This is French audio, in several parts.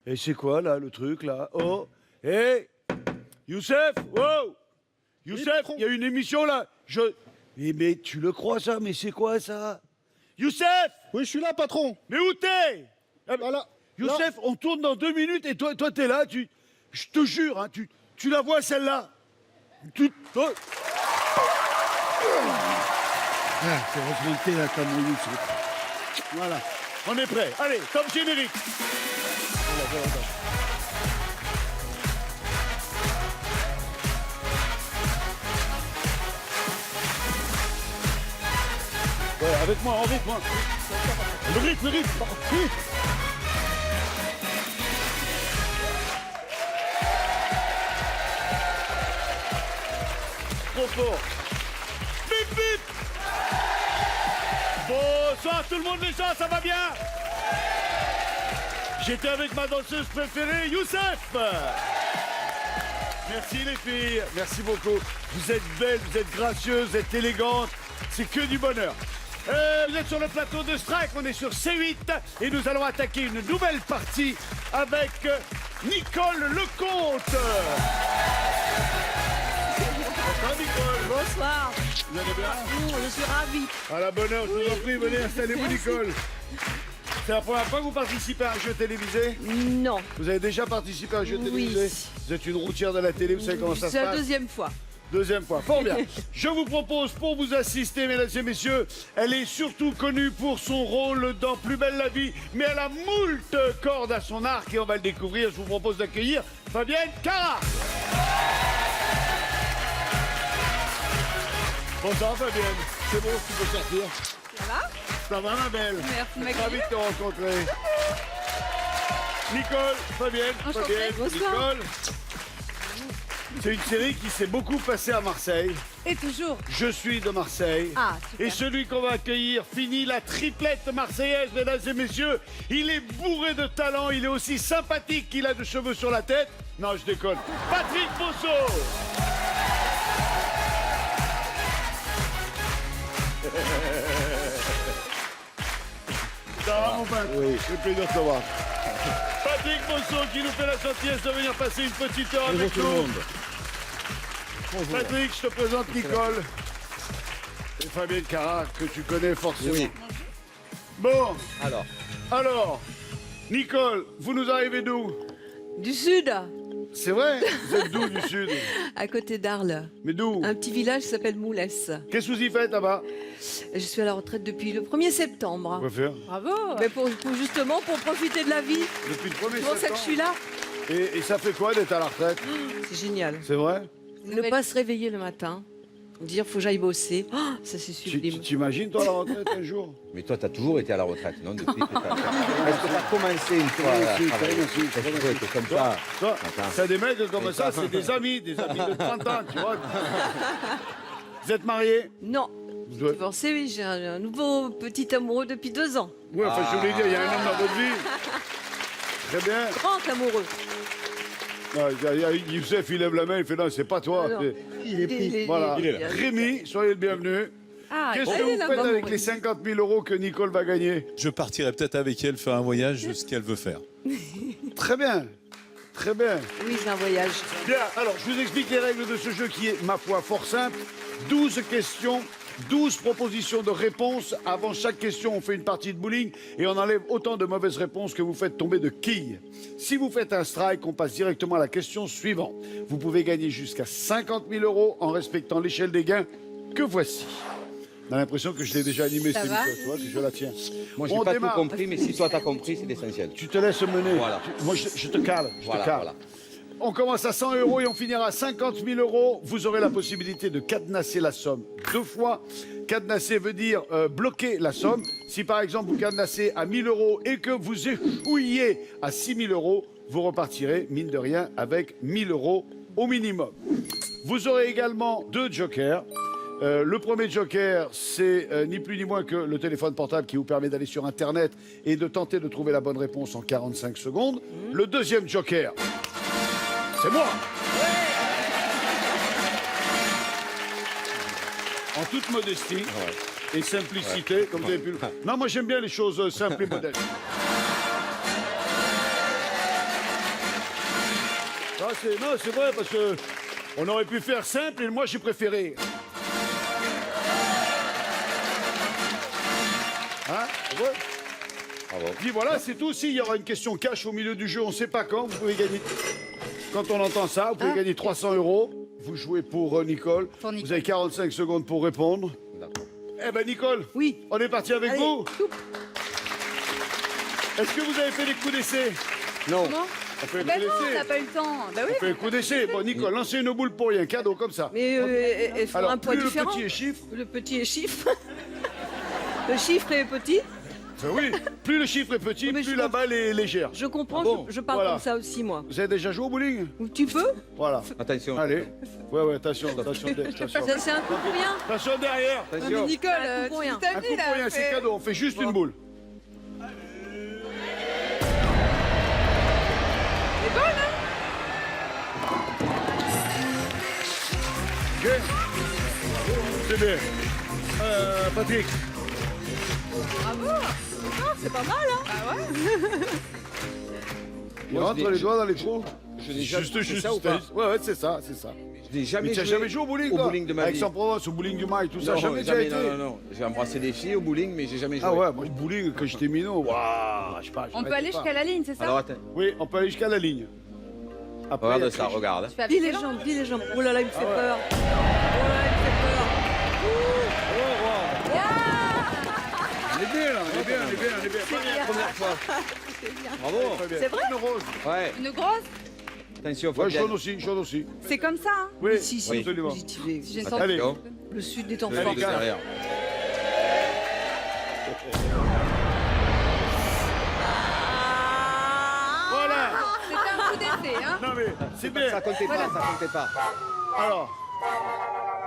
Et c'est quoi, là, le truc, là? Oh, hé, Youssef, wow, Youssef, il y a une émission, là. Mais tu le crois, ça? Mais c'est quoi, ça? Youssef! Oui, je suis là, patron. Mais où t'es? Voilà. Youssef, on tourne dans 2 minutes et toi t'es là, je te jure, hein, tu la vois, celle-là? Toi... Ah, c'est heureusement que t'es là, t'as mon Youssef. Voilà, on est prêt. Allez, top générique. Voilà. Ouais, avec moi, en rythme. Le rythme. Vite. Trop fort. Bip, bip. Bonsoir tout le monde les gens, ça va bien? J'étais avec ma danseuse préférée, Youssef. Merci les filles, merci beaucoup. Vous êtes belles, vous êtes gracieuses, vous êtes élégantes. C'est que du bonheur. Vous êtes sur le plateau de Strike, on est sur C8 et nous allons attaquer une nouvelle partie avec Nicole Lecomte. Bonsoir Nicole. Bonsoir. Vous allez bien? Bonjour, je suis ravie. À la bonne heure, je vous en prie, venez, installez-vous Nicole. C'est la première fois que vous participez à un jeu télévisé? Non. Vous avez déjà participé à un jeu Oui. télévisé? Vous êtes une routière de la télé, vous savez comment ça se C'est la passe? deuxième fois. Deuxième fois, fort bien. Je vous propose, pour vous assister, mesdames et messieurs, elle est surtout connue pour son rôle dans Plus belle la vie, mais elle a moult cordes à son arc et on va le découvrir. Je vous propose d'accueillir Fabienne Cara. Bonsoir Fabienne, c'est bon, tu peux sortir. Ça va? Ça va ma belle? Merci, Maggie. Ravi de te rencontrer. Nicole, Fabienne, Enchantée. Fabienne, Bonsoir. Nicole. C'est une série qui s'est beaucoup passée à Marseille. Et toujours. Je suis de Marseille. Ah, super. Et celui qu'on va accueillir finit la triplette marseillaise, mesdames et messieurs. Il est bourré de talent, il est aussi sympathique qu'il a de cheveux sur la tête. Non, je déconne. Patrick Bosso. Ça va, mon pote? Oui. C'est plaisir de te voir. Patrick Bosso qui nous fait la gentillesse de venir passer une petite heure avec tout le nous. monde. Patrick, je te présente Nicole. Et Fabienne Cara, que tu connais forcément. Oui. Bon, Alors, Nicole, vous nous arrivez d'où? Du sud, C'est vrai? Vous êtes d'où du sud? à côté d'Arles. Mais d'où? Un petit village qui s'appelle Moulès. Qu'est-ce que vous y faites là-bas? Je suis à la retraite depuis le 1er septembre. Quoi faire? Bravo. Mais justement, pour profiter de la vie. Depuis le 1er C'est pour ça que je suis là. Et ça fait quoi d'être à la retraite? C'est génial. C'est vrai? Ne pas se réveiller le matin, dire faut que j'aille bosser. Oh, ça c'est Tu sublime. t'imagines toi à la retraite un jour? mais toi, tu as toujours été à la retraite, non? Depuis que Est-ce que tu as commencé une fois à Oui, travailler? merci, Est-ce que tu étais comme ça? Toi, Attends. t'as des mecs comme ça, c'est des amis de 30 ans, tu vois. Vous êtes mariés? Non. Vous doivez- Divorcé, oui, j'ai un nouveau petit amoureux depuis 2 ans. Oui, enfin, je voulais dire, il y a un homme dans votre vie. Très bien. Grand amoureux. Ah, Youssef, il lève la main, il fait non, c'est pas toi. Alors, Il est pris. Voilà. il est là. Rémi, soyez le bienvenu. Ah, Qu'est-ce elle que est vous là-bas, faites avec mon les 50 000 euros que Nicole va gagner? Je partirai peut-être avec elle faire un voyage, ce qu'elle veut faire. Très bien. Très bien. Oui, c'est un voyage. Bien, alors je vous explique les règles de ce jeu qui est, ma foi, fort simple. 12 questions, 12 propositions de réponses. Avant chaque question, on fait une partie de bowling et on enlève autant de mauvaises réponses que vous faites tomber de quilles. Si vous faites un strike, on passe directement à la question suivante. Vous pouvez gagner jusqu'à 50 000 euros en respectant l'échelle des gains que voici. On a l'impression que je l'ai déjà animé, Ça cette va émission, tu vois, que je la tiens. Moi, j'ai On pas démarre. tout compris, mais si toi, tu as compris, c'est l'essentiel. Tu te laisses mener. Voilà. Moi, je te cale. Je Voilà, te cale. voilà. On commence à 100 euros et on finira à 50 000 euros. Vous aurez la possibilité de cadenasser la somme 2 fois. Cadenasser veut dire bloquer la somme. Si par exemple vous cadenassez à 1 000 euros et que vous échouillez à 6 000 euros, vous repartirez, mine de rien, avec 1 000 euros au minimum. Vous aurez également 2 jokers. Le premier joker, c'est ni plus ni moins que le téléphone portable qui vous permet d'aller sur Internet et de tenter de trouver la bonne réponse en 45 secondes. Le deuxième joker, c'est moi. En toute modestie et simplicité, comme vous avez pu le... Non, moi j'aime bien les choses simples et modestes. Ah, non, c'est vrai, parce que on aurait pu faire simple et moi j'ai préféré. Hein? C'est vrai? Bravo. Puis voilà, c'est tout. S'il y aura une question cash au milieu du jeu, on ne sait pas quand, vous pouvez gagner. Quand on entend ça, vous pouvez gagner 300 €. Vous jouez pour Nicole. Pour Nicole. Vous avez 45 secondes pour répondre. D'accord. Eh ben Nicole, Oui. on est parti avec Allez, vous. soup. Est-ce que vous avez fait les coups d'essai? Non. On fait les Bah coups non, on d'essai. n'a pas eu le temps. Bah oui. On fait les coups d'essai. Bon, Nicole, lancez une boule pour rien, cadeau comme ça. Mais il faut Alors, un poids plus le différent. petit est chiffre. Le petit est chiffre. Le chiffre est petit. Oui, plus le chiffre est petit, Mais plus je la comprends. balle est légère. Je comprends, Ah bon, je parle voilà. comme ça aussi, moi. Vous avez déjà joué au bowling? Ou tu peux. Voilà. Attention. Allez. Ouais, attention, attention. C'est un coup pour rien. Attention derrière. Mais Attention. Nicole, Un coup pour rien. tu t'as Un vu coup là pour rien, c'est cadeau. On fait juste une boule. Ok. C'est bien. Patrick. C'est pas mal, hein. Ah ouais. Il Moi, rentre je n'ai- les doigts dans les trous. Je n'ai jamais fait ça ou pas? Ouais, c'est ça, c'est ça. Je n'ai jamais Mais tu n'as jamais joué au bowling, au toi? bowling de ma vie. Aix-en-Provence, au bowling du Mail, tout ça, Non, jamais déjà été? non. J'ai embrassé des filles au bowling, mais j'ai jamais joué. Ah ouais, moi, le bowling, quand j'étais minot, waouh, je sais pas. On peut aller jusqu'à la ligne, c'est ça? Alors attends, Oui, on peut aller jusqu'à la ligne. Après, il y regarde a ça, triche. regarde. Tu fais Dis avec les tes jambes, dis les jambes. Oh là là, il me fait Ah ouais. peur. Oh là là, il me fait peur. On est bien, là, on est bien, on est bien, on est bien. Première fois. Bravo. Très bien. C'est vrai? Une rose. Ouais, Une grosse? attention, Ouais, Fabienne. jaune aussi, jaune aussi. C'est comme ça, hein? Oui, Si, si, Oui. absolument. positive. J'ai une Allez. Attention. Le sud est en Le forme. de derrière. Voilà. C'était un coup d'essai, hein? Non mais, c'est bien. Ça comptait pas, ça comptait pas. Alors,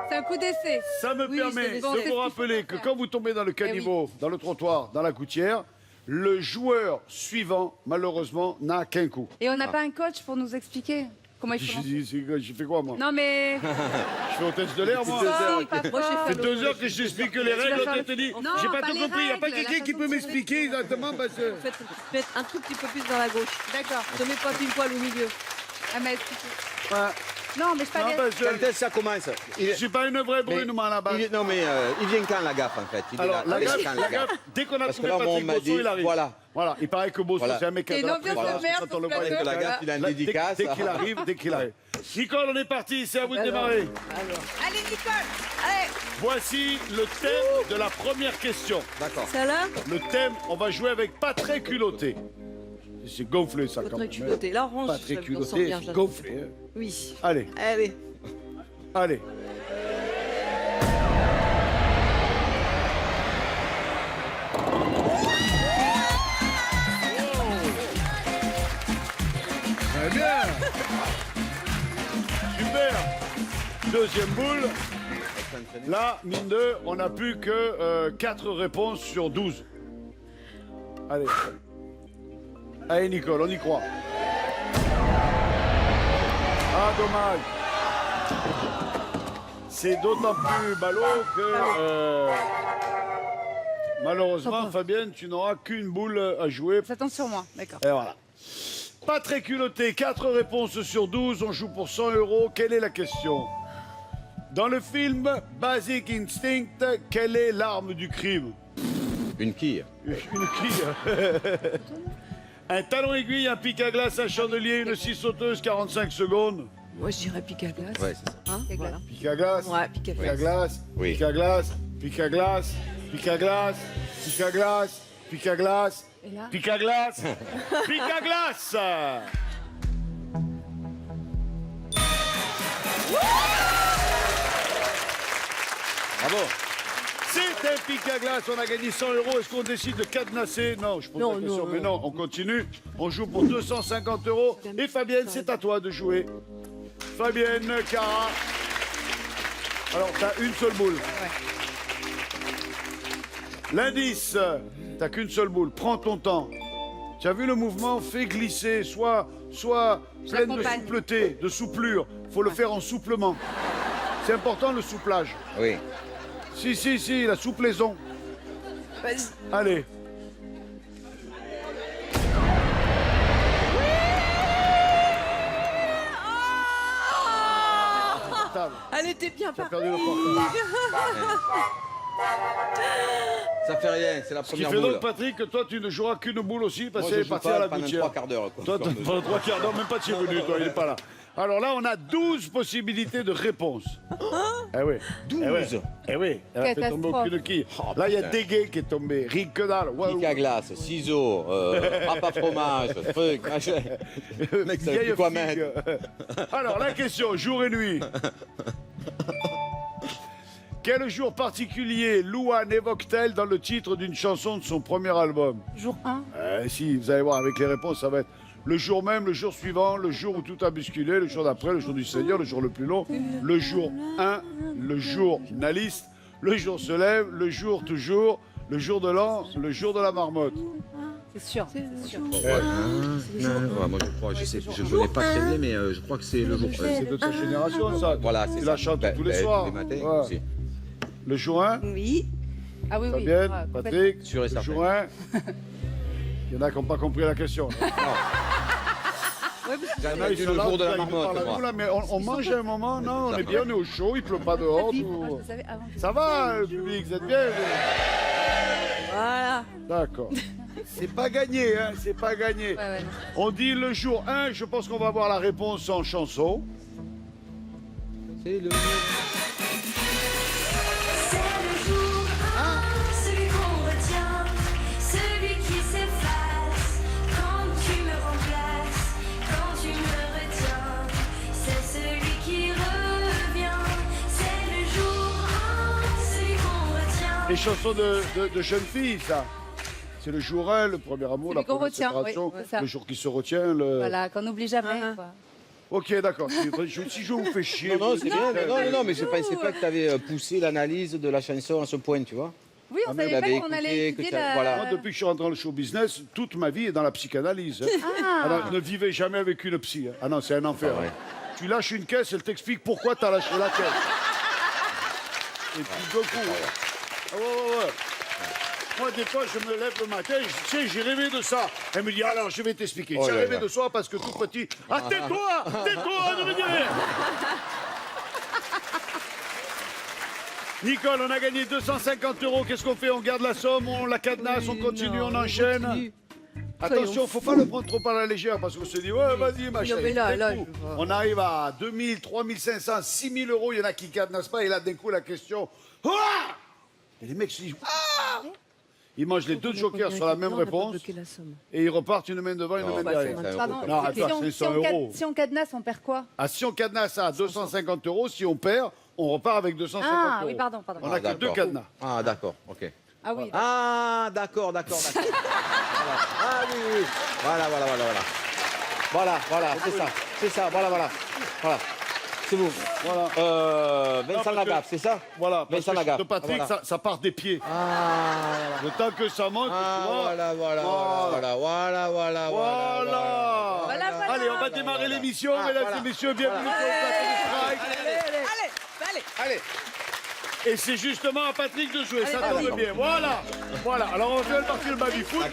C'est un coup d'essai. ça me Oui, permet c'est de des- vous rappeler que quand vous tombez dans le caniveau, dans le trottoir, dans la gouttière, le joueur suivant, malheureusement, n'a qu'un coup. Et on n'a pas un coach pour nous expliquer comment il faut lancer? J'ai fait quoi, moi? Non mais... Je fais hôtesse de l'air, moi. Fort, pas Moi, j'ai fort. Ça fait 2 heures que je t'explique les règles, vas l'autre faire te dit, Non, j'ai pas pas tout les compris, il n'y a pas règles, la quelqu'un qui façon peut de tirer. m'expliquer exactement parce que... Faites un tout petit peu plus dans la gauche. D'accord. Ne mets pas pile poil au milieu. Ah mais expliquez. Ouais. Non mais je Non, pas parce que Quand est-ce que ça commence? je suis pas une vraie brune, moi, là-bas. Non, mais il vient quand la gaffe en fait? Il est Alors, là. la Il vient gaffe, quand, la gaffe, dès qu'on a Parce que trouvé là, Patrick on m'a Bosso, dit, il arrive. voilà. Voilà, il paraît que Bosso, Voilà. c'est un mec qui Et a de la une ambiance de présence, merde quand sur on le ce voit, plateau. La gaffe, il a une Là, dédicace. Dès qu'il arrive, dès qu'il arrive. Nicole, on est parti, c'est à vous de démarrer. Alors, Allez Nicole. Allez. Voici le thème de la première question. D'accord. ça là, Le thème, on va jouer avec pas très culotté. C'est gonflé ça quand très même. culotté. L'orange, Pas très je le sens culotté, bien. c'est j'adore. gonflé. Hein. Oui. Allez, Allez. allez. Très bien. Super. Deuxième boule. Là, mine de, on n'a plus que 4 réponses sur 12. Allez. Allez, Nicole, on y croit. Ah, dommage. C'est d'autant plus ballot que, malheureusement, Fabienne, tu n'auras qu'une boule à jouer. Ça tombe sur moi, d'accord. Et voilà. Pas très culotté, 4 réponses sur 12, on joue pour 100 €. Quelle est la question? Dans le film Basic Instinct, quelle est l'arme du crime? Une quille. Une quille. Un talon aiguille, un pic à glace, un chandelier, une scie sauteuse, 45 secondes. Moi, je dirais pique à glace. Ouais, c'est ça. Hein, voilà. Pic à glace. Ouais, pique à Pic à glace. glace. Oui. Pic à glace. Pic à glace. Pic à glace. Pic à glace. Pic à glace. Et là? Pic à glace. Pic à glace. Bravo. C'est un pic à glace, on a gagné 100 €. Est-ce qu'on décide de cadenasser? Non, je pose Non, la question, non, mais non, on continue. On joue pour 250 €. Et Fabienne, c'est à toi de jouer. Fabienne, Cara. Alors, t'as une seule boule. L'indice, t'as qu'une seule boule. Prends ton temps. Tu as vu le mouvement? Fais glisser, soit pleine de l'accompagne. soupleté, de souplure. Faut le faire en souplement. C'est important le souplage. Oui. Si, la souplaison. Vas-y. Allez. Elle était bien Tu as partie. perdu le portable. Ça fait rien, c'est la Ce qui première fait boule. donc, Patrick, que toi, tu ne joueras qu'une boule aussi parce Moi, qu'elle je est joue partie à pas la pendant gouttière. 3 quarts d'heure. quoi. Toi, Comme- pendant 3 quarts d'heure, même pas tu es venu, toi, il n'est pas là. Alors là, on a 12 possibilités de réponse. Eh oui. 12. Eh oui. Elle a fait tomber Catastrophe. aucune quille. Oh, Là, il y a putain. Dégué qui est tombé. Rien que dalle. Ouais, Pique à glace, ciseaux, râpe à fromage, truc, machin. Le mec, ça vieille plus quoi figue. mettre. Alors, la question, jour et nuit. Quel jour particulier Louane évoque-t-elle dans le titre d'une chanson de son premier album? Jour 1. Si, vous allez voir, avec les réponses, ça va être le jour même, le jour suivant, le jour où tout a bousculé, le jour d'après, le jour du Seigneur, le jour le plus long, le jour 1, le jour finaliste, le jour se lève, le jour toujours, le jour de l'an, le jour de la marmotte. C'est sûr. C'est sûr. Ouais, moi, je crois, je connais pas très bien, mais je crois que c'est le jour. C'est de ta génération, ça. Voilà, c'est Tu ça. la chantes Ben, tous les ben, soirs. Tous les matins Ouais. aussi. Le jour 1, Oui. Ah oui, oui. Fabienne, Ouais, complètement. Patrick, Sûr et le certain. jour 1. Il y en a qui n'ont pas compris la question. J'avais dit le jour de la marmotte, moi. Là, mais on mange à un moment, non, on est bien, on est au chaud, il pleut pas dehors. Moi, tout. je le savais avant. Ça va, le public, vous êtes bien Voilà. D'accord. C'est pas gagné, hein, c'est pas gagné. Ouais, ouais, non. On dit le jour 1, je pense qu'on va avoir la réponse en chanson. C'est le C'est le jour 1, celui qu'on retient, celui qui s'efface quand tu me remplaces, quand tu me retiens. C'est celui qui revient, c'est le jour 1, celui qu'on retient. Les chansons de jeunes filles, ça. C'est le jour 1, le premier amour, Celui la qu'on première retient, séparation, oui, c'est ça. le jour qui se retient. Le... Voilà, qu'on n'oublie jamais. Ah, ah. Quoi. Ok, d'accord. Si je vous fais chier... Non, vous- c'est bien. Non, mais je pensais pas que tu avais poussé l'analyse de la chanson à ce point, tu vois. Oui, on Ah, mais savait vous pas l'avez qu'on allait écouté, écouter que ça- la... voilà. Moi, depuis que je suis rentré dans le show business, toute ma vie est dans la psychanalyse. hein. Alors, ne vivez jamais avec une psy. hein. Ah non, c'est un enfer. Ah ouais. hein. Tu lâches une caisse, elle t'explique pourquoi tu as lâché la caisse. Et puis, beaucoup. Ah ouais. Moi, des fois, je me lève le matin, tu sais, j'ai rêvé de ça. Elle me dit, alors, je vais t'expliquer. Oh J'ai là rêvé là. de ça parce que tout petit... Ah, tais-toi, ne me dis rien. Nicole, on a gagné 250 €. Qu'est-ce qu'on fait? On garde la somme, on la cadenasse, on continue, on enchaîne. continue. Attention, faut pas le prendre trop à la légère parce qu'on se dit, ouais, vas-y, machin. Non, mais là, D'un là, coup, je vois. on arrive à 2000, 3500, 6000 €. Il y en a qui cadenassent pas. Et là, d'un coup, la question. Ah et les mecs se disent, ah ils mangent les deux jokers sur la même réponse et ils repartent une main devant, une main bah, derrière. c'est Pardon, Non, si attends, on- c'est si on 100 cad- €. si on cadenasse, on perd quoi? Ah, si on cadenasse à 250 €, si on perd, on repart avec 250 Ah, €. oui, pardon. On a que deux cadenas. Ah, d'accord, ok. Ah oui. Ah, d'accord. Voilà. Ah oui. Voilà. Voilà, c'est ça, voilà. C'est vous. Voilà. Vincent parce que- Lagaffe, c'est ça? Voilà. Parce Vincent que Lagaffe. de Patrick, Voilà. ça part des pieds. Ah, Le temps que ça monte, tu vois. voilà. Voilà. Allez, on va démarrer l'émission, Ah, mesdames voilà. et messieurs. Bienvenue sur le plateau de Strike. Allez. Et c'est justement à Patrick de jouer, ça vas-y. tombe bien. Voilà. Alors on fait partir le baby-foot.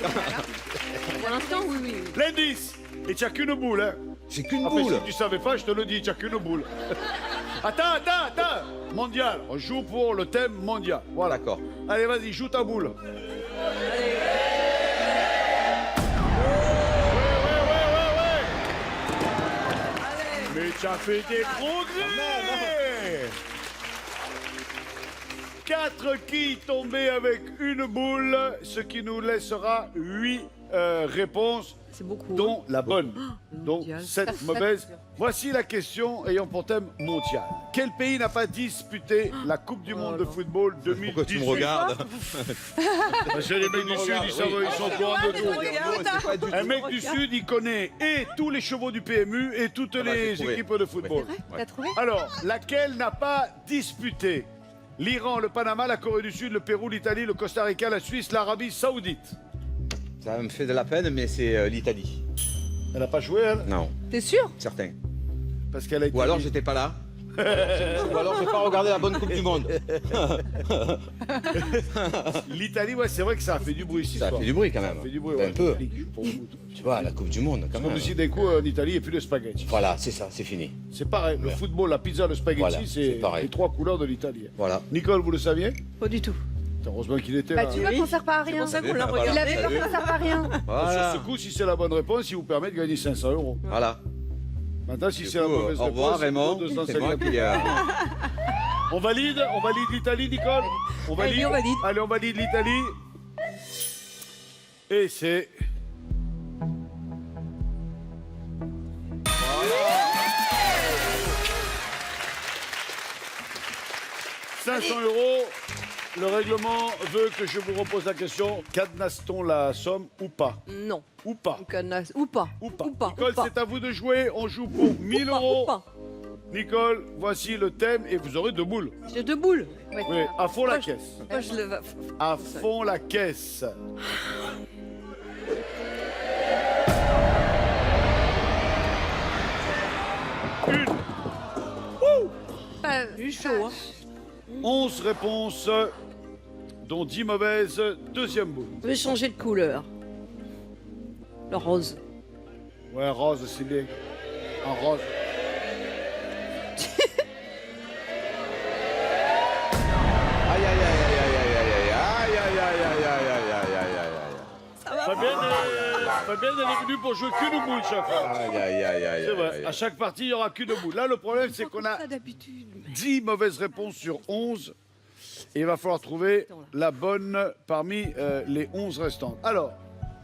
Pour l'instant, oui. L'indice. Et tu n'as qu'une boule, hein. J'ai qu'une Après, boule. si tu savais pas, je te le dis, tu n'as qu'une boule. Attends. Mondial. On joue pour le thème mondial. Voilà. D'accord. Allez, vas-y, joue ta boule. Mais tu as fait des progrès. 4 quilles tombées avec une boule, ce qui nous laissera 8 réponses, C'est beaucoup. dont la bonne. Donc mondial. 7 mauvaises. Voici la question ayant pour thème mondial. Quel pays n'a pas disputé la Coupe du Monde de football 2018? Pourquoi tu me regardes? Parce que les mecs du Sud, ils sont au courant de tout. Un mec du Sud, il connaît et tous les chevaux du PMU et toutes bah, j'ai les trouvé. équipes de football. T'as trouvé? Alors, laquelle n'a pas disputé? L'Iran, le Panama, la Corée du Sud, le Pérou, l'Italie, le Costa Rica, la Suisse, l'Arabie Saoudite. Ça me fait de la peine, mais c'est l'Italie. Elle n'a pas joué, elle, Non, T'es sûr? certain. parce qu'elle a été... Ou alors j'étais pas là. Ou alors, je vais pas regarder la bonne Coupe du Monde. L'Italie, ouais, c'est vrai que ça a fait du bruit ici. Ça a fait du bruit quand même. Ça fait du bruit, Un ouais. peu. L'Italie qui joue pour le foot. Tu vois, la Coupe du Monde, quand Comme même. si d'un coup, en Italie, il n'y a plus de spaghetti. Voilà, c'est ça, c'est fini. C'est pareil, le football, la pizza, le spaghetti, Voilà, c'est c'est pareil. les trois couleurs de l'Italie. Voilà. Nicole, vous le saviez? Pas du tout. Heureusement qu'il était Bah, là. tu vois Oui. qu'on sert pas à rien. C'est pour ça qu'on l'a Voilà. Il regardé. avait peur qu'on sert à rien. Voilà. Sur ce coup, si c'est la bonne réponse, il vous permet de gagner 500 €. Voilà. Maintenant, si Du c'est la coup, mauvaise au revoir réponse, Raymond. c'est C'est moi 250. qui. On valide l'Italie, Nicole? On valide? Allez, on valide. Allez, on valide l'Italie. Et c'est... Voilà. 500 €. Le règlement veut que je vous repose la question. Cadenasse-t-on la somme ou pas? Non. Ou pas? Cadenas. Ou pas. Ou pas? Ou pas. Nicole, ou pas. c'est à vous de jouer. On joue pour 1000 Ou €. pas. Nicole, voici le thème et vous aurez 2 boules. J'ai 2 boules. Ouais, Oui, à fond la Moi, je- caisse. Moi, je le... À fond la caisse. J'ai chaud, hein. 11 réponses, dont 10 mauvaises. Deuxième boule. Je vais changer de couleur. Le rose. Ouais, rose, c'est bien. En rose. Aïe, aïe, aïe, aïe, aïe, aïe, aïe, aïe, aïe, aïe, aïe, aïe, aïe, aïe, aïe, aïe, aïe. Fabienne, elle est venue pour jouer qu'une boule chaque fois. Aïe, aïe, aïe, aïe, C'est aïe, vrai, aïe. à chaque partie, il n'y aura qu'une boule. Là, le problème, c'est qu'on a Pas d'habitude. 10 mauvaises réponses sur 11. Et il va falloir trouver la bonne parmi les 11 restantes. Alors,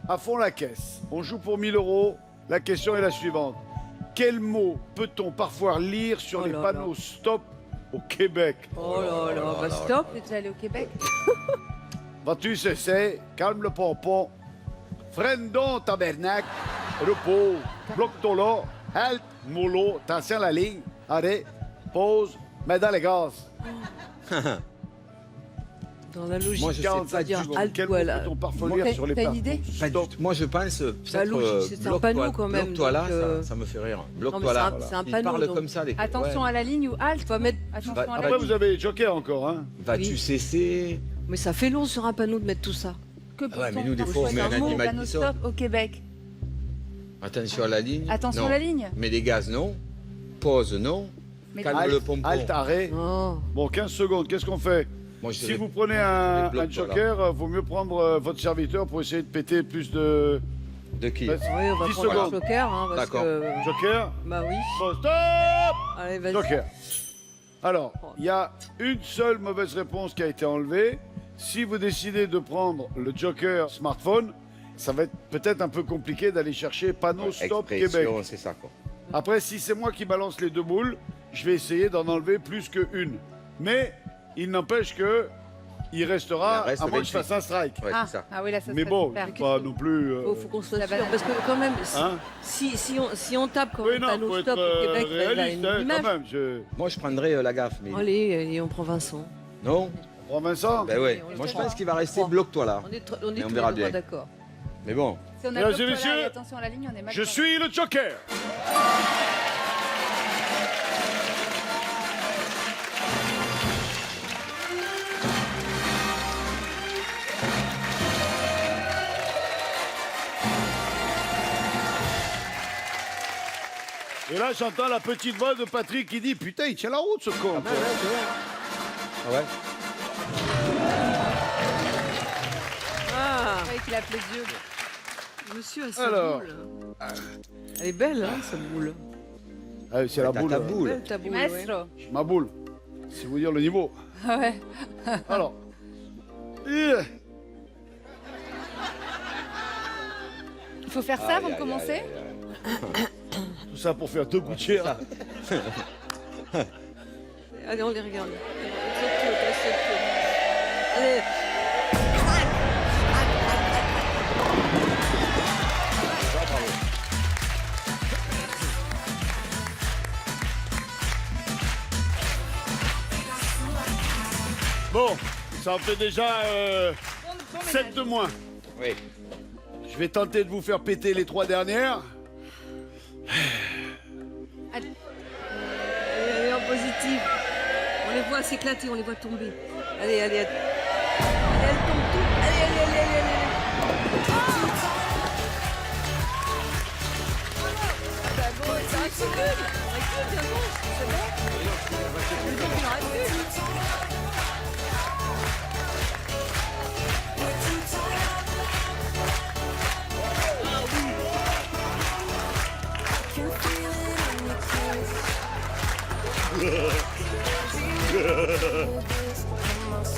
à fond la caisse. On joue pour 1000 €. La question est la suivante. Quel mot peut-on parfois lire sur Oh les là panneaux stop au Québec? Oh là là, bah stop. T'es déjà allé au Québec? Vas-tu cesser? Calme le pompon. Freine donc, tabernacle. Repos. Bloque-toi là. Halt. Mollo. Attention à la ligne. Arrêt. Pause. Mets dans les gaz. Dans la logique. Moi, je sais 45 pas dire secondes. halt, Quel mot voilà. peut-on parfois Bon, lire t'as- sur les t'as une panneaux idée Pas du stop? tout. Moi, je pense. La logique, c'est un panneau quand même, Bloque-toi là, donc, ça me fait rire. Non, mais Bloque-toi là. c'est un Ils panneau. parlent donc. comme ça, les Attention ouais. à la ligne ou halte. Faut mettre... Attention Bah, à la Après, ligne. vous avez Joker encore, hein? Vas-tu Oui. cesser? Mais ça fait long sur un panneau de mettre tout ça. Que Ah ouais, mais peut-on nous, des fois, on parfois met un dire animal panneau qui sort. stop au Québec. Attention à la ligne. Attention Non. à la ligne. Mais les gaz, non. Pause, non. Mais Calme Halt, le pompon. halt, arrêt. Oh. Bon, 15 secondes, qu'est-ce qu'on fait? Moi, je Si dirais- vous prenez un bloque-toi Joker, vaut mieux prendre votre serviteur pour essayer de péter plus de... De qui? Bah, Oui, on va 10 prendre un secondes. joker, hein, parce D'accord. que... Joker. Bah oui. Bon, stop! Allez, vas-y. Joker. Alors, il y a une seule mauvaise réponse qui a été enlevée. Si vous décidez de prendre le Joker smartphone, ça va être peut-être un peu compliqué d'aller chercher panneau stop Québec. Expression, c'est ça, quoi. Après, si c'est moi qui balance les 2 boules, je vais essayer d'en enlever plus qu'une. Mais il n'empêche que il restera, Il reste à moins que je 28. fasse un strike. Ouais, Ah, c'est ça. ah oui, là, ça Mais serait bon, super. pas non plus... Faut qu'on soit La sûr, banane. parce que quand même, Hein? si on tape quand Oui, même non, panneau faut stop être au Québec, il y a réaliste, une hein, image. quand même. Je... Moi, je prendrais la gaffe, mais. Allez, et on prend Vincent. Non? On prend Vincent. Ben ouais. on Moi, est je trois. pense qu'il va rester Trois. bloque-toi là. On est Mais tous on les verra deux bien. pas d'accord. Mais bon. Si on a Mesdames et bloqué là messieurs, et attention à la ligne, on est mal. Je suis le Joker. Et là, j'entends la petite voix de Patrick qui dit « Putain, il tient la route, ce con. quoi. Ah ouais? Ah, Ouais, qu'il a appelé Dieu. monsieur a sa Alors. boule. Elle est belle, hein, sa boule. Ah, c'est la T'as boule. ta boule. Belle ta Du boule, ouais. maestro. Ma boule. C'est vous dire le niveau. Ah ouais. Alors. Il faut faire ça avant de commencer. Tout ça pour faire 2 gouttières. Allez, on les regarde. Allez. Bon, ça en fait déjà 7 de moins. Oui. Je vais tenter de vous faire péter les 3 dernières. Allez, en positif. Steve. On les voit s'éclater, on les voit tomber. Allez, allez, allez. Allez, elles tombent toutes. Allez, allez, allez, allez, allez. Ah bah bon, ça recule. Recule, c'est bon. C'est bon. Mais donc, il en reste plus.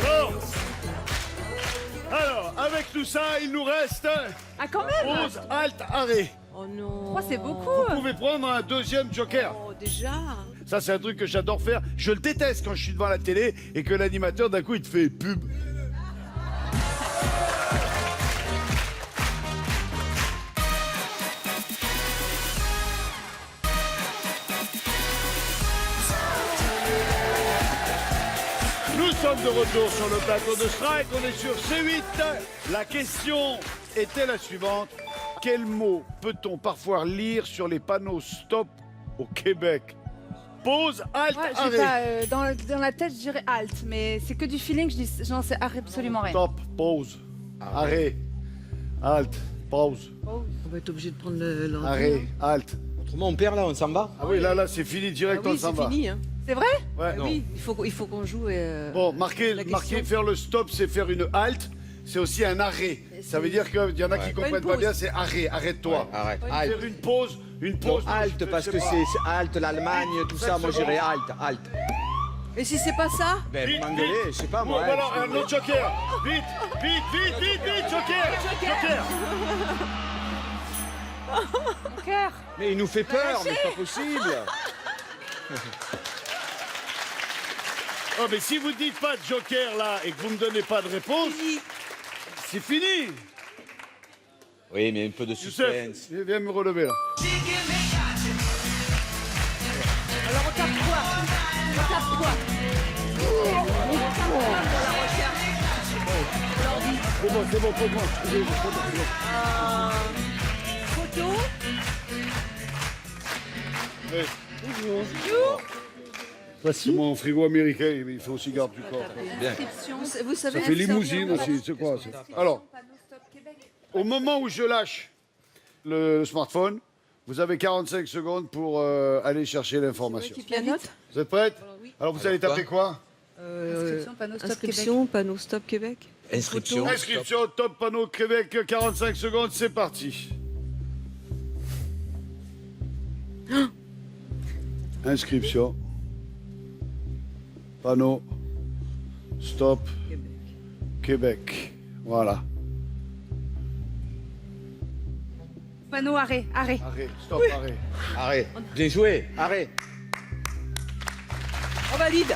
Bon. Alors, avec tout ça, il nous reste Ah, quand même. pause, halte, arrêt. Oh non. Oh, c'est beaucoup. Vous pouvez prendre un deuxième joker. Oh, déjà. Ça, c'est un truc que j'adore faire. Je le déteste quand je suis devant la télé et que l'animateur, d'un coup, il te fait pub. Nous sommes de retour sur le plateau de Strike. On est sur C8. La question était la suivante. Quel mot peut-on parfois lire sur les panneaux stop au Québec? Pause, halte, Ouais, arrêt. j'ai pas, dans la tête, je dirais halt, mais c'est que du feeling, j'en sais absolument rien. Stop, pause, arrêt, halte, pause, On va être obligé de prendre le. arrêt, halte. Autrement, on perd là, on s'en va. Ah oui, là, c'est fini direct, Ah on oui, s'en c'est va. fini. Hein. C'est vrai? Ouais, Ah non. oui, il faut qu'on joue. Bon, marquer, La question. faire le stop, c'est faire une halte. C'est aussi un arrêt. Ça veut dire qu'il y en a qui Ouais. comprennent Pas pas une bien, pause. c'est arrêt, arrête-toi. Arrête. Ouais. Halte. Faire une pause, Bon, non, halte, je parce sais que pas. c'est halte, l'Allemagne, tout ça. Moi, 7 j'irais secondes. halte, halte. Et si c'est pas ça? Ben, Vite, vous m'engueulez, vite. je sais pas Bon, moi. voilà, un autre joker. Vite, vite, vite, vite, vite, joker. Joker. Mon cœur. Mais il nous fait peur, mais c'est pas possible. Oh, mais si vous dites pas de joker là et que vous me donnez pas de réponse, c'est fini. Oui, mais un peu de Youssef, suspense. viens me relever là. Alors on tape quoi? On tape quoi? C'est bon, c'est bon, c'est bon. Photo? Ouais. C'est mon frigo américain, il fait aussi garde du corps. Inscription. Vous savez. Ça fait limousine aussi, c'est quoi ça? Alors, Panneau stop Québec. au moment où je lâche le smartphone, vous avez 45 secondes pour aller chercher l'information. Qui pianote? Vous êtes prête? Oui. Alors vous allez taper quoi? Inscription, panneau stop Québec. Inscription, panneau Stop Québec. Inscription. Inscription, top panneau Québec, 45 secondes, c'est parti. Inscription. Panneau. Stop. Québec. Voilà. Panneau arrêt, arrêt. Arrêt. Stop, arrêt. Arrête. Bien joué. Arrête. On valide.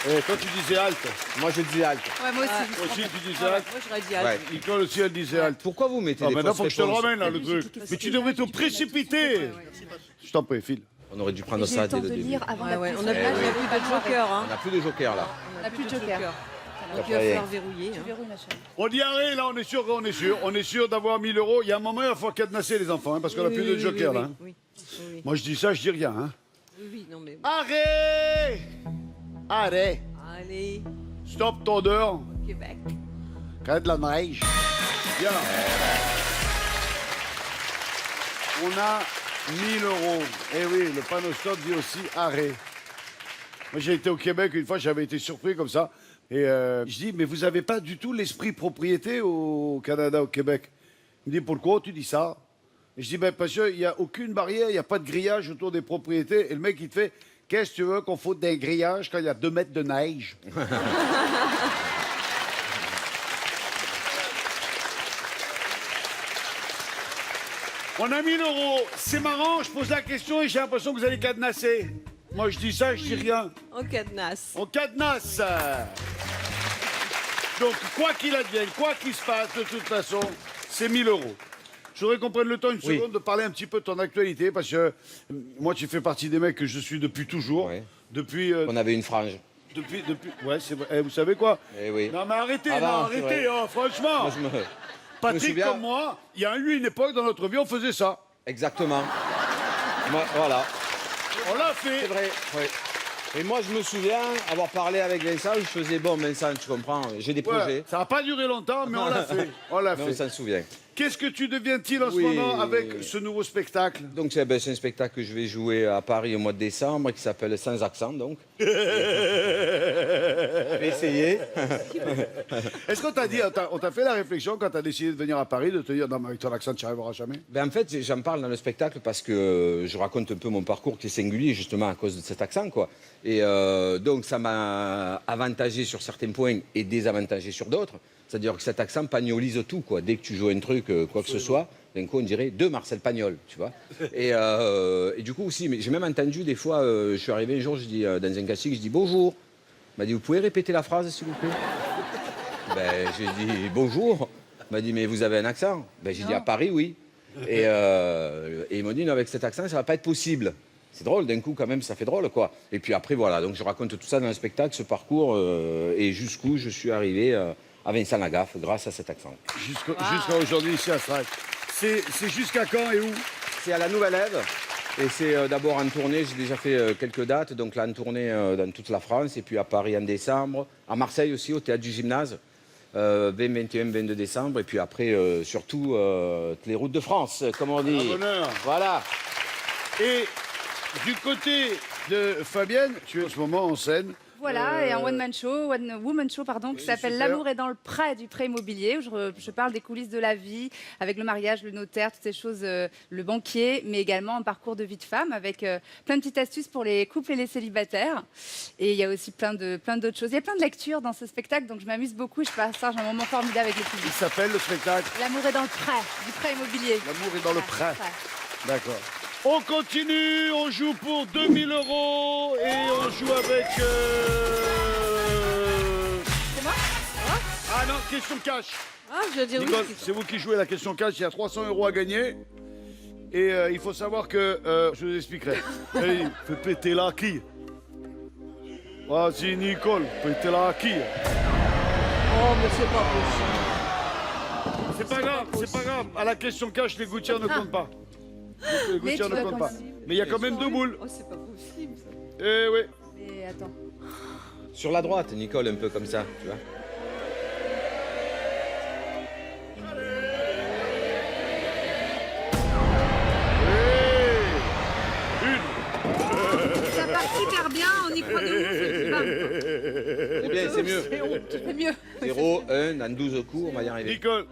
Eh, toi, tu disais halte. Moi, je dis halte. Ouais, moi aussi. Toi aussi, tu disais halte. Moi j'aurais dit Ouais. halte. Nicole aussi, elle disait halte. Pourquoi vous mettez Ah, des maintenant, fausses faut que je te le réponses ramène, là, le truc. Mais tu devrais te précipiter. Je t'en prie, file. On aurait dû prendre J'ai eu ça le temps dès de le début. lire avant Ouais, la ouais. pause. On a plus de joker. Hein. On n'a plus de joker là. On n'a plus de joker. Donc il va falloir verrouiller. Je Hein. verrouille ma chaîne. On dit arrêt, là, on est sûr, on est sûr d'avoir 1000 €. Il y a un moment, il va falloir cadenasser les enfants, hein, parce qu'on n'a Oui, plus oui, de joker, oui, là. hein. Oui, oui, Moi, je dis ça, je dis rien. Hein. oui, oui, non mais. Arrêt! Arrêt! Allez, Stop tondeur. Québec. Quand il y a de la neige. Bien. On a 1000 €. Eh oui, le panneau stop dit aussi arrêt. Moi, j'ai été au Québec une fois, j'avais été surpris comme ça. Et je dis, mais vous n'avez pas du tout l'esprit propriété au Canada, au Québec. Il me dit, pourquoi tu dis ça? Et je dis, ben, parce qu'il n'y a aucune barrière, il n'y a pas de grillage autour des propriétés. Et le mec, il te fait, qu'est-ce que tu veux qu'on foute d'un grillage quand il y a 2 mètres de neige? On a 1000 €. C'est marrant, je pose la question et j'ai l'impression que vous allez cadenasser. Moi, je dis ça, je dis rien. On cadenasse. On cadenasse. Donc, quoi qu'il advienne, quoi qu'il se passe, de toute façon, c'est 1000 €. Je voudrais qu'on prenne le temps, une Oui. seconde, de parler un petit peu de ton actualité, parce que moi, tu fais partie des mecs que je suis depuis toujours. Ouais. Depuis, On avait une frange. depuis, ouais, c'est vrai. Eh, vous savez quoi? Eh oui. Non, mais arrêtez, Ah non, non, c'est arrêtez, vrai. oh, franchement. Moi, je me Patrick, souviens. comme moi, il y a eu une époque dans notre vie, on faisait ça. Exactement. Moi, voilà. On l'a fait. C'est vrai, oui. Et moi, je me souviens avoir parlé avec Vincent, je faisais, bon, Vincent, tu comprends, j'ai des Voilà. projets. Ça n'a pas duré longtemps, mais on l'a fait. On l'a Mais on fait. s'en souvient. Qu'est-ce que tu deviens-il en ce Oui. moment avec ce nouveau spectacle? Donc, c'est un spectacle que je vais jouer à Paris au mois de décembre, qui s'appelle Sans accent, donc. Je vais essayer. Est-ce qu'on t'a dit, on t'a fait la réflexion quand t'as décidé de venir à Paris, de te dire non, mais avec ton accent, tu n'y arriveras jamais? Ben, en fait, j'en parle dans le spectacle parce que je raconte un peu mon parcours qui est singulier, justement, à cause de cet accent, quoi. Et donc, ça m'a avantagé sur certains points et désavantagé sur d'autres. C'est-à-dire que cet accent pagnolise tout, quoi. Dès que tu joues un truc, quoi que ce soit, d'un coup, on dirait de Marcel Pagnol, tu vois. Et du coup, aussi, mais j'ai même entendu des fois, je suis arrivé un jour, je dis, dans un casting, je dis bonjour. Il m'a dit, vous pouvez répéter la phrase, s'il vous plaît? Ben, j'ai dit bonjour. Il m'a dit, mais vous avez un accent? Ben, j'ai dit, à Paris, oui. Et ils m'ont dit, non, avec cet accent, ça va pas être possible. C'est drôle, d'un coup, quand même, ça fait drôle, quoi. Et puis après, voilà, donc je raconte tout ça dans le spectacle, ce parcours, et jusqu'où je suis arrivé à Vincent Lagaffe grâce à cet accent. Jusqu'à aujourd'hui, ici à Strac. C'est jusqu'à quand et où? C'est à la Nouvelle Ève, et c'est d'abord en tournée, j'ai déjà fait quelques dates, donc là en tournée dans toute la France, et puis à Paris en décembre, à Marseille aussi, au Théâtre du Gymnase, 20, 21, 22 décembre, et puis après, surtout, toutes les routes de France, comme on dit. À bonheur. Voilà. Et du côté de Fabienne, tu es en ce moment en scène. Voilà, et un one-man show, one-woman show, pardon, qui s'appelle super. L'amour est dans le prêt du prêt immobilier, où je parle des coulisses de la vie, avec le mariage, le notaire, toutes ces choses, le banquier, mais également un parcours de vie de femme, avec plein de petites astuces pour les couples et les célibataires. Et il y a aussi plein d'autres choses. Il y a plein de lectures dans ce spectacle, donc je m'amuse beaucoup et je partage un moment formidable avec le Il public. s'appelle le spectacle L'amour est dans le prêt du prêt immobilier. L'amour est dans le prêt. Prêt. D'accord. On continue, on joue pour 2000 € et on joue avec... C'est moi Ah non, question cash. Ah, je veux dire oui. Nicole, c'est vous qui jouez la question cash, il y a 300 € à gagner. Et il faut savoir que... je vous expliquerai. Allez, fais péter la quille. Vas-y Nicole, péter la quille. Oh, mais c'est pas possible. C'est pas grave, c'est pas grave. À la question cash, les gouttières ne comptent pas. Les gouttières tu ne vas comptent pas. continuer. Mais il y a quand même 2 boules. Oh, c'est pas possible, ça. Eh oui. Mais attends. Sur la droite, Nicole, un peu comme ça, tu vois. Ça part super bien, on y croit de ouf. C'est bien, c'est mieux. C'est mieux. 0, 1, dans 12 coups, on va y arriver. Nicole,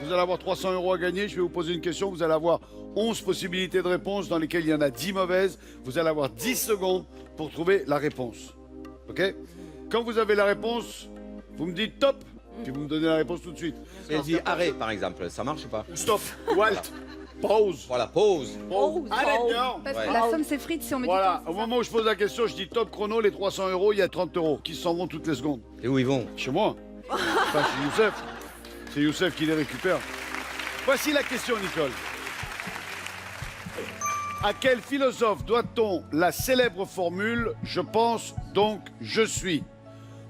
vous allez avoir 300 € à gagner. Je vais vous poser une question. Vous allez avoir 11 possibilités de réponse dans lesquelles il y en a 10 mauvaises. Vous allez avoir 10 secondes pour trouver la réponse. OK? Quand vous avez la réponse, vous me dites top, puis vous me donnez la réponse tout de suite. Et elle dit arrêt, par exemple, ça marche ou pas? Stop, Walt, pause. Voilà, pause. Allez, non. Parce Ouais. que la somme s'effrite si on met Voilà, du temps. au moment où je pose la question, je dis top chrono, les 300 €, il y a 30 € qui s'en vont toutes les secondes. Et où ils vont? Chez moi. Enfin, chez Youssef. C'est Youssef qui les récupère. Voici la question, Nicole. À quel philosophe doit-on la célèbre formule « Je pense, donc je suis »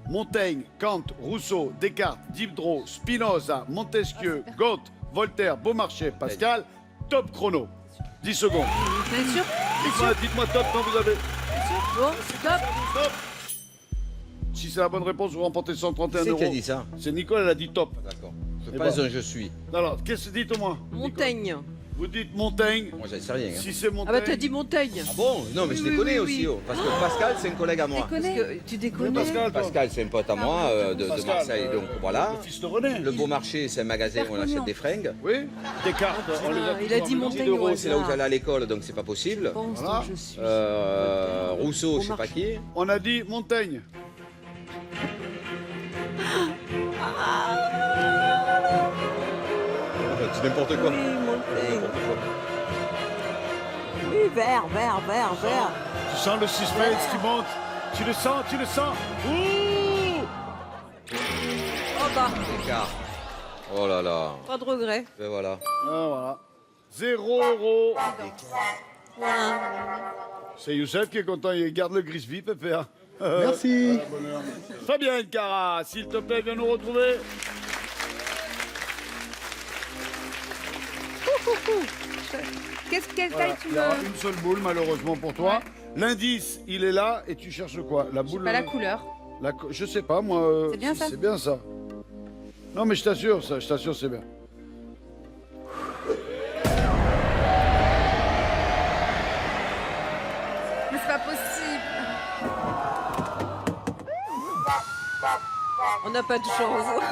Montaigne, Kant, Rousseau, Descartes, Diderot, Spinoza, Montesquieu, Goethe, Voltaire, Beaumarchais, Pascal. Top chrono. 10 secondes. Bien sûr, Dites-moi top quand vous avez... bon, stop. Top. Si c'est la bonne réponse, vous remportez 131 Qui c'est qui a €. dit ça? C'est Nicole, elle a dit top. D'accord. Je Eh pense ben. un je suis. Alors, qu'est-ce que dites-moi Montaigne. Vous dites Montaigne. Moi, j'en sais rien. Hein. Si c'est Ah Montaigne. bah t'as dit Montaigne. Ah bon? Non, mais je les Oui, connais oui, aussi. oui. Oh. Parce que Pascal, c'est un collègue à moi. Parce que tu Oui, déconnes. Pascal, toi. Pascal, c'est un pote à moi de Pascal, Marseille. Donc voilà. Le fils de René. Le Beaumarchais, c'est un magasin où on achète des fringues. Oui. Descartes. on les Il a dit toujours Montaigne. Diderot, au c'est là où hasard. j'allais à l'école, donc c'est pas possible. Je pense Voilà. donc je suis. Rousseau, je sais pas qui. On a dit Montaigne. C'est n'importe quoi. Oui, Montaigne. N'importe quoi. Oui, vert. Tu sens le suspense qui monte. Tu le sens. Ouh. Oh bah, Écart. Oh là là. pas de regret. Et voilà. Ah, voilà. 0 €. Voilà. C'est Youssef qui est content. Il garde le gris-vie, pépère. Merci. Fabien Cara, s'il te plaît, viens nous retrouver. Quelle Voilà. taille tu Il y aura veux? une seule boule, malheureusement pour toi. L'indice, il est là, et tu cherches quoi? La boule. Pas la couleur. Je sais pas, moi. C'est bien si ça C'est bien ça. Non, mais je t'assure, ça, je t'assure, c'est bien. Mais c'est pas possible. On n'a pas de chance.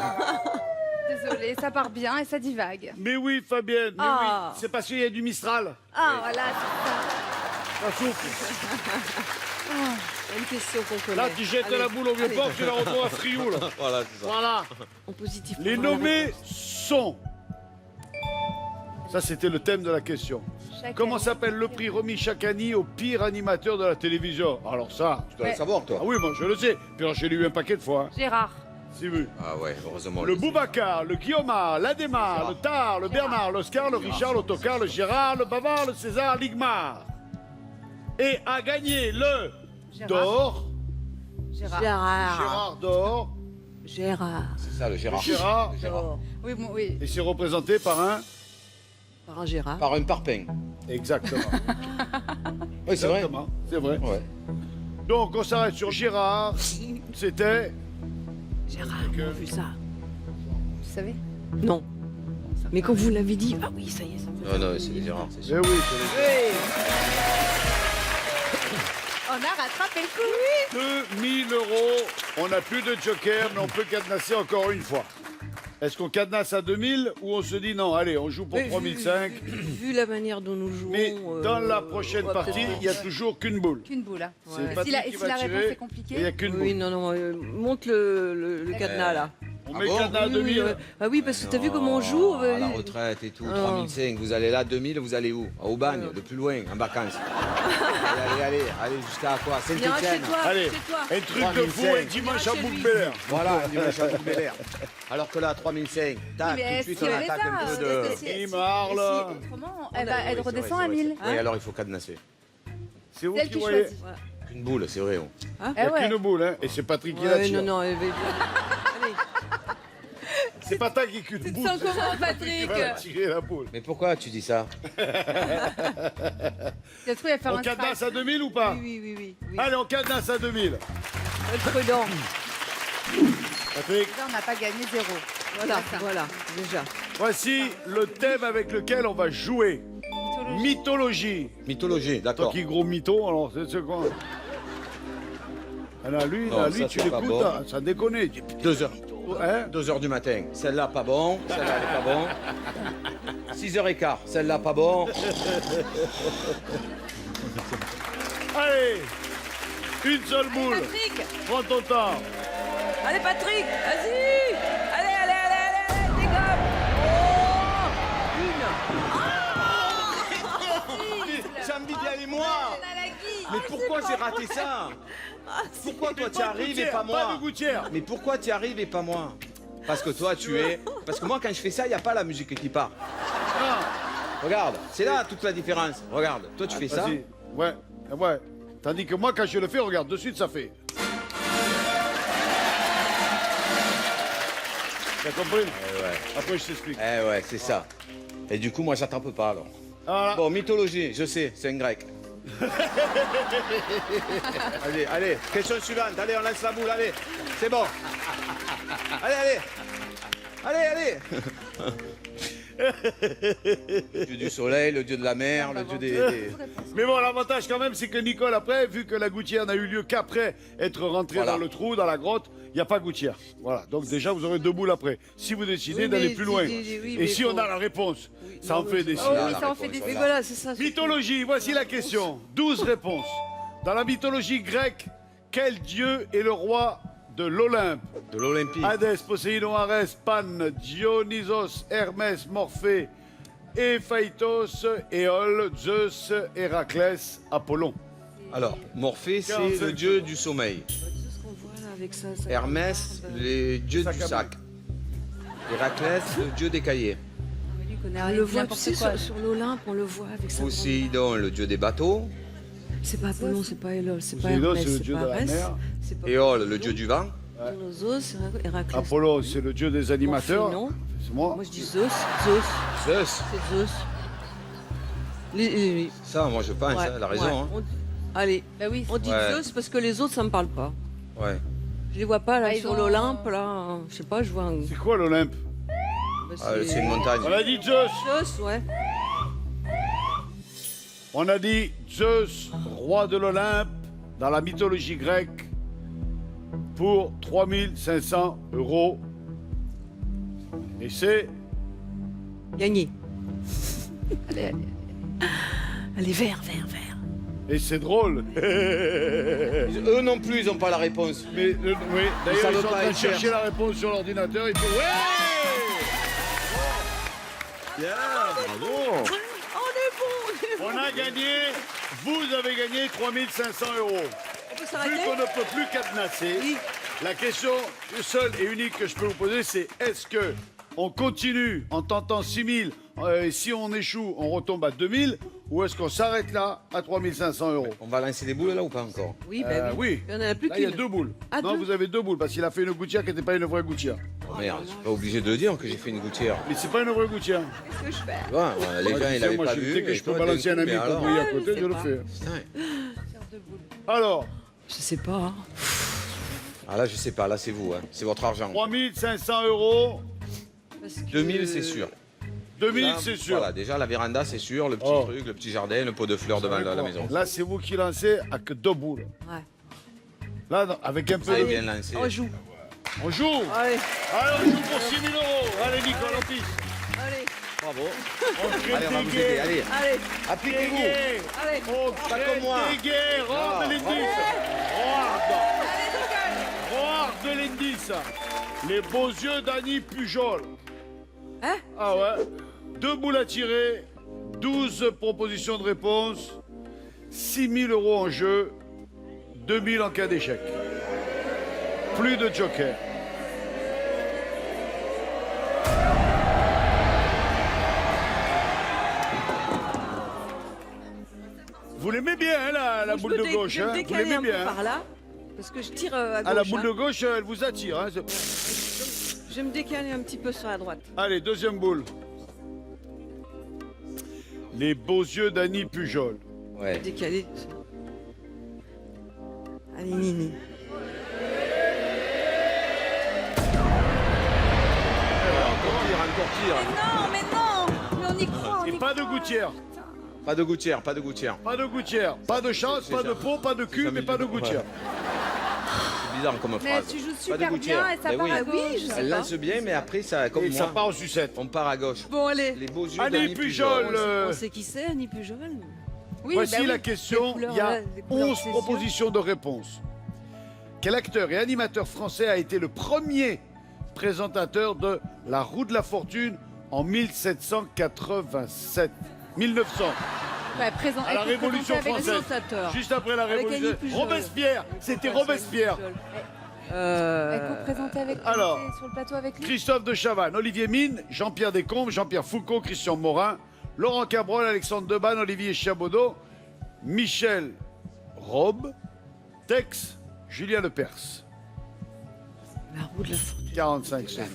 Désolée, ça part bien et ça divague. Mais oui, Fabienne, mais Ah. oui. C'est parce qu'il y a du Mistral. Ah, voilà, c'est ça. Ça souffle. Une question qu'on connaît. Là, tu jettes Allez, la boule au vieux allez. port, tu la retrouves à Frioul. Voilà, c'est ça. Voilà. En positif. Les nommés sont. Ça, c'était le thème de la question. Chaque Comment année. s'appelle le prix remis chaque année au pire animateur de la télévision? Alors ça, Tu dois Ouais. le savoir, toi. ah oui, moi je le sais. Puis alors, j'ai lu un paquet de fois. hein. Gérard. Si vu. Ah ouais, heureusement. Le Boubacar, le Guillaumard, l'Adémar, le Tar, le Bernard, l'Oscar, le Richard, l'Autocar, le Gérard, le Bavard, le César, l'Igmar. Et a gagné le Gérard. d'or, Gérard. Gérard d'or, Gérard. C'est ça, le Gérard. Gérard, D'or. Oui, bon, oui. et c'est représenté par un. Par un Gérard. Par un parpaing. Exactement. Oui, c'est vrai. Exactement, c'est vrai. Ouais. Donc on s'arrête sur Gérard. C'était. Gérard, on a vu ça. Tu savais? Non. Mais quand vous l'avez dit, ah oui, ça y est, ça me fait. Non, non, c'est Gérard, c'est Eh sûr. oui, c'est On a rattrapé le coup. 2000 euros. On n'a plus de joker, mais on peut cadenasser encore une fois. Est-ce qu'on cadenasse à 2000 ou on se dit non, allez, on joue pour Mais 3005. Vu la manière dont nous jouons. Mais dans la prochaine on va partie, peut-être- il n'y a toujours qu'une boule. Qu'une boule. Hein. C'est Ouais. Patrick Et qui si va la réponse tirer, est et il n'y compliquée? a qu'une Oui, boule. non, non, monte le cadenas là. On Ah met bon le cadenas à Oui, 2000. oui, ah oui, parce que t'as vu comment on joue À la retraite et tout, Ah. 3005, vous allez là, 2000, vous allez où? Au Bagne, le plus loin, en vacances. allez, jusqu'à quoi? On ira chez Saint-Étienne. toi, Allez, chez toi. un truc de fou, 3005. un dimanche à Chez lui. Bouc-Bélair. Voilà, un dimanche à Bouc-Bélair. Alors que là, 3005, tac, Mais tout de est-ce suite, qu'il y on avait attaque ça un peu Est-ce de... que si- Il marle. si- Autrement, elle redescend à 1000. Oui, alors il faut cadenasser. C'est vous C'est elle qui qui voyez. choisit. Une boule, c'est vrai. Il Eh n'y a ouais. qu'une boule, hein. Et c'est Patrick qui la Ouais, tire. non, non, Allez. C'est pas ta qui est qu'une Tu te boule. sens comment, Qui Patrick? va la tirer la boule. Mais pourquoi tu dis ça? Tu as trouvé à faire On un cadenasse strike. à 2000 ou pas? Oui. Allez, on cadenasse à 2000. Être prudent. Patrick, Là, on n'a pas gagné 0. Voilà, déjà. voici le thème avec lequel on va jouer. Mythologie. Mythologie, Toi d'accord. qui es gros mytho, alors c'est quoi? Ah là, lui, Non, là, lui ça, tu c'est pas l'écoutes, bon. hein, ça déconne. 2 heures. Hein? 2 heures du matin. Celle-là, pas bon. Celle-là, elle est pas bon. 6h15. Celle-là, pas bon. Allez, une seule boule. Patrick! Prends ton temps. Allez, Patrick, vas-y. Allez, dégomme. J'ai envie d'y aller moi. Elle a la guille. Mais pourquoi j'ai raté ça? Pourquoi toi tu arrives et pas Pas moi? de gouttière. Mais pourquoi tu arrives et pas moi? Parce que toi tu es... Parce que moi quand je fais ça, il n'y a pas la musique qui part. Ah, Regarde, c'est là toute la différence. Regarde, toi tu fais ça. vas-y. Ouais, ouais. Tandis que moi, quand je le fais, regarde, de suite, ça fait. T'as compris? Ouais. Après, je t'explique. Eh ouais, c'est ça. Et du coup, moi j'attrape pas alors. Voilà. Bon, mythologie, je sais, c'est un grec. allez, question suivante. Allez, on lance la boule, allez. C'est bon. Allez. Le dieu du soleil, le dieu de la mer, le dieu des... Mais bon, l'avantage quand même, c'est que Nicole, après, vu que la gouttière n'a eu lieu qu'après être rentrée Voilà. dans le trou, dans la grotte, il n'y a pas gouttière. Voilà, donc déjà, vous aurez 2 boules après. Si vous décidez Oui, d'aller mais plus loin. oui, Et mais si faut- on a la réponse, ça non, en mais fait c'est- des Oh signes. oui, la ça en fait réponse, des Mais voilà. voilà, c'est ça. Mythologie, voici la question. 12 réponses. Dans la mythologie grecque, quel dieu est le roi de l'Olympe? De l'Olympique. Hadès, Poséidon, Arès, Pan, Dionysos, Hermès, Morphée, Héphaïstos, Éole, Zeus, Héraclès, Apollon. Alors, Morphée, c'est 45 le dieu du sommeil. C'est ce qu'on voit là avec ça. Hermès, les dieux Sac du à sac. Héraclès, le dieu des cahiers. Lui connaît On rien, le voit, tu n'importe sais, quoi. sur l'Olympe, on le voit avec sa grande- Poséidon, le dieu des bateaux. C'est pas Apollon, c'est pas Élol, c'est pas Poséidon, Hermès, c'est le c'est dieu pas de la Arès, mer. c'est pas Éole, le Poséidon, dieu du vent. Dionysos, Héraclès. Apollo, c'est le dieu des animateurs. Morphée, non. C'est moi. Moi je dis Zeus. Zeus. C'est Zeus. Ça, moi, je pense, Ouais, hein, elle a raison. ouais. Hein. Allez, Bah oui. on dit Ouais. Zeus parce que les autres, ça me parle pas. Ouais. Je les vois pas là Ah, ils sur ont- l'Olympe, là. Je sais pas, je vois un. C'est quoi l'Olympe? bah, Ah, c'est une montagne. On a dit Zeus. Zeus, ouais. On a dit Zeus, roi de l'Olympe, dans la mythologie grecque, pour 3500 €. Et c'est... Gagné. Allez, allez. Allez, vert. Et c'est drôle. Eux non plus, ils n'ont pas la réponse. Mais oui, d'ailleurs, Ça ils veut sont en pas train de être chercher cher. la réponse sur l'ordinateur. Il faut... Ouais. Bien, bravo. On a gagné, vous avez gagné 3500 €. On peut Vu s'arrêter qu'on ne peut plus cadenasser, Oui. la question seule et unique que je peux vous poser, c'est est-ce que on continue en tentant 6000 et si on échoue, on retombe à 2000 ou est-ce qu'on s'arrête là à 3500 €? On va lancer des boules là ou pas encore? Oui, bah Oui. Il y en a plus Là, il y a qu'une. 2 boules. Ah, non, deux. vous avez 2 boules parce qu'il a fait une gouttière qui n'était pas une vraie gouttière. Oh, merde, je suis pas obligé de le dire que j'ai fait une gouttière. Mais c'est pas une vraie gouttière. Qu'est-ce que je fais Tu vois, les gens, ils l'avaient Moi, pas je vu. sais que et je peux toi, balancer un d'un ami coup, mais pour alors à je côté, sais je le pas. fais. Putain. Alors, Je sais pas. Hein. Ah là, je sais pas, là, c'est vous, hein. C'est votre argent. 3500 €, Parce que- 2000, c'est sûr. 2000 Là, c'est sûr. Voilà, déjà, la véranda, c'est sûr. Le petit Oh. truc, le petit jardin, le pot de fleurs devant la maison. Là, c'est vous qui lancez avec 2 boules. Ouais. Là, non, avec un peu Allez, de... bien lancé. On joue. On joue. Allez, Allez, on joue pour 6 000 €. Allez, Nicole, on pisse. allez, Bravo. On crée Allez, on va des vous guerres. aider. Allez, allez, appliquez-vous. Guerres. allez. On Pas crée comme moi. des guerres. Regarde Ah, l'indice. Regarde l'indice. Les beaux yeux d'Annie Pujol. Hein? Ah ouais. 2 boules à tirer, 12 propositions de réponse, 6 000 € en jeu, 2 000 en cas d'échec. Plus de joker. Vous l'aimez bien, hein, la Je boule me de dé- gauche. Je vais hein, me vous décaler l'aimez un peu bien. hein. par là. Parce que je tire à gauche. Ah, la boule hein. de gauche, elle vous attire. hein, c'est- Je vais me décaler un petit peu sur la droite. Allez, deuxième boule. Les beaux yeux d'Annie Pujol. Ouais. Décaler. Allez, Nini. Encore pire. Non, mais non. Mais on y croit, on Et y pas de croit. gouttière. Pas de gouttière, pas de gouttière. Pas de gouttière. Pas de chance, C'est pas ça. de peau, pas de cul, Ça mais me pas dit- de gouttière. C'est bizarre comme Mais phrase. tu joues Pas de super gouttière. bien et ça Mais part oui. à gauche. Oui, je sais Elle pas. lance bien, mais après, ça, comme Et ça moi, part en sucette. on part à gauche. Bon, allez. Les beaux yeux Annie d'Annie Pujol. On sait qui c'est, Annie Pujol. Oui, Voici bah oui. la question. Les couleurs, Il y a ouais, les couleurs de 11 ses yeux. propositions de réponse. Quel acteur et animateur français a été le premier présentateur de La Roue de la Fortune en 1787 1900, Ouais, à la être Révolution présenté avec française. présentateur. Juste après la Avec Révolution. Annie Pujol. Robespierre, c'était Robespierre. Co-présenté avec Alors. sur le plateau avec lui. Christophe de Chavannes, Olivier Mine, Jean-Pierre Descombes, Jean-Pierre Foucault, Christian Morin, Laurent Cabrol, Alexandre Debanne, Olivier Chabaudot, Michel Robe, Tex, Julien Lepers. La roue de la fortune. 45 secondes.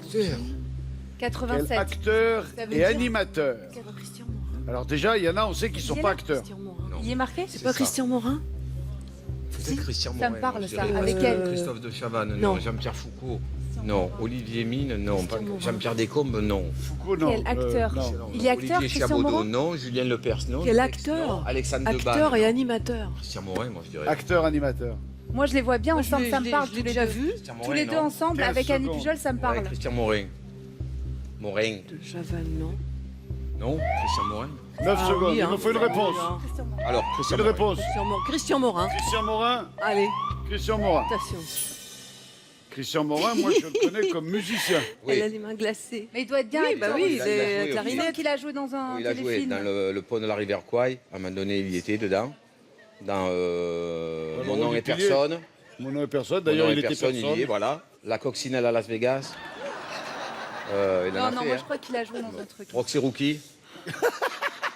Quel 87. acteur Ça veut et dire- animateur. Christian Morin. Alors déjà, il y en a, on sait qu'ils ne sont Il est pas là, acteurs. Christian Morin. Il est marqué C'est pas ça. Christian Morin C'est Christian Ça me Morin, parle, moi, je ça. dirais. Avec elle. Christophe de Chavannes, Non. non. Jean-Pierre Foucault, non. Olivier Mine, non. Pas- Morin. Jean-Pierre Descombes, non. Foucault, non. Quel acteur non. Il est acteur, Olivier Christian Chabaudot, Morin non. Julien Lepers, non. Quel Tex, acteur non. Alexandre Acteur Debanne. et animateur. Christian Morin, moi, je dirais. Acteur, animateur. Moi, je les vois bien Moi, ensemble, ça me parle je tous l'ai les déjà deux. vu. Christian Tous Morin, les deux non. ensemble, 15 avec Annie secondes. Pujol, ça me Ouais, parle. Christian Morin. Morin. De Chavannes, non. Non, Christian Morin. 9 Ah secondes, oui, il hein. me faut une réponse. Oui, hein. Alors, Christian Une Morin. réponse. Christian Morin. Christian Morin, Allez, Christian Morin. attention. Christian Morin, moi je le connais comme musicien. Oui. Elle a les mains glacées. Mais il doit être bien Oui, acteur. bah oui, il a joué c'est aussi. Il me clarinette. semble qu'il a joué dans un Oui, il a joué téléfilm. dans le pont de la rivière Kwai. À un moment donné, il y était dedans. Dans le Mon rôle nom du est pilier. personne. Mon nom est personne, Mon d'ailleurs nom il est était personne, personne. il y est, voilà. La coccinelle à Las Vegas. Il en Non, a non, fait. moi hein. je crois qu'il a joué dans un truc. Roxy Rookie.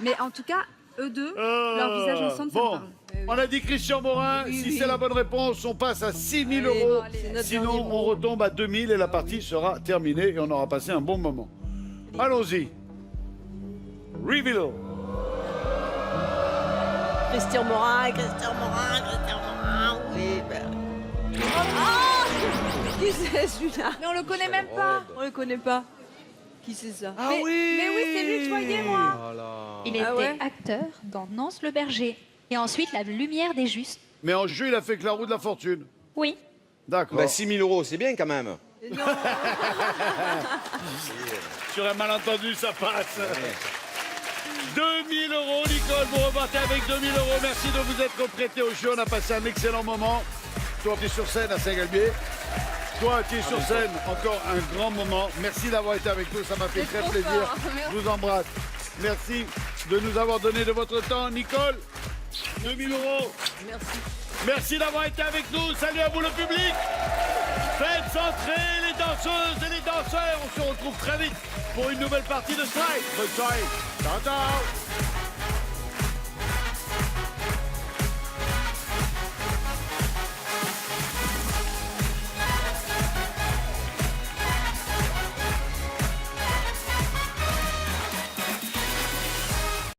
Mais en tout cas, eux deux, leur visage ensemble, ça me Bon, parle. on a dit Christian Morin. Oui, Si oui. c'est la bonne réponse, on passe à 6 000 Allez, euros. c'est notre Sinon, dernier on mot. retombe à 2 000 et la partie sera terminée et on aura passé un bon moment. Allons-y. Reveal. Christian Morin, oui. Qui c'est celui-là? Mais on le connaît même pas. On le connaît pas. Qui c'est ça? Mais oui, c'est lui que je voyais, moi. Voilà. Il était Ah ouais. acteur dans Nance le Berger. Et ensuite, La Lumière des Justes. Mais en jeu, il a fait que la roue de la fortune. Oui. D'accord. Bah, 6 000 euros, c'est bien quand même. Sur un malentendu, ça passe. 2000 euros, Nicole, vous repartez avec 2000 euros. Merci de vous être prêté au jeu. On a passé un excellent moment. Toi, tu es sur scène à Saint-Galmier. Toi, tu es sur scène, encore un grand moment. Merci d'avoir été avec nous, ça m'a fait C'est très trop plaisir. fort. Je vous embrasse. Merci de nous avoir donné de votre temps. Nicole, 2000 euros. Merci. Merci d'avoir été avec nous. Salut à vous le public. Faites entrer les danseuses et les danseurs. On se retrouve très vite pour une nouvelle partie de Strike. Bonne soirée. Ciao, ciao.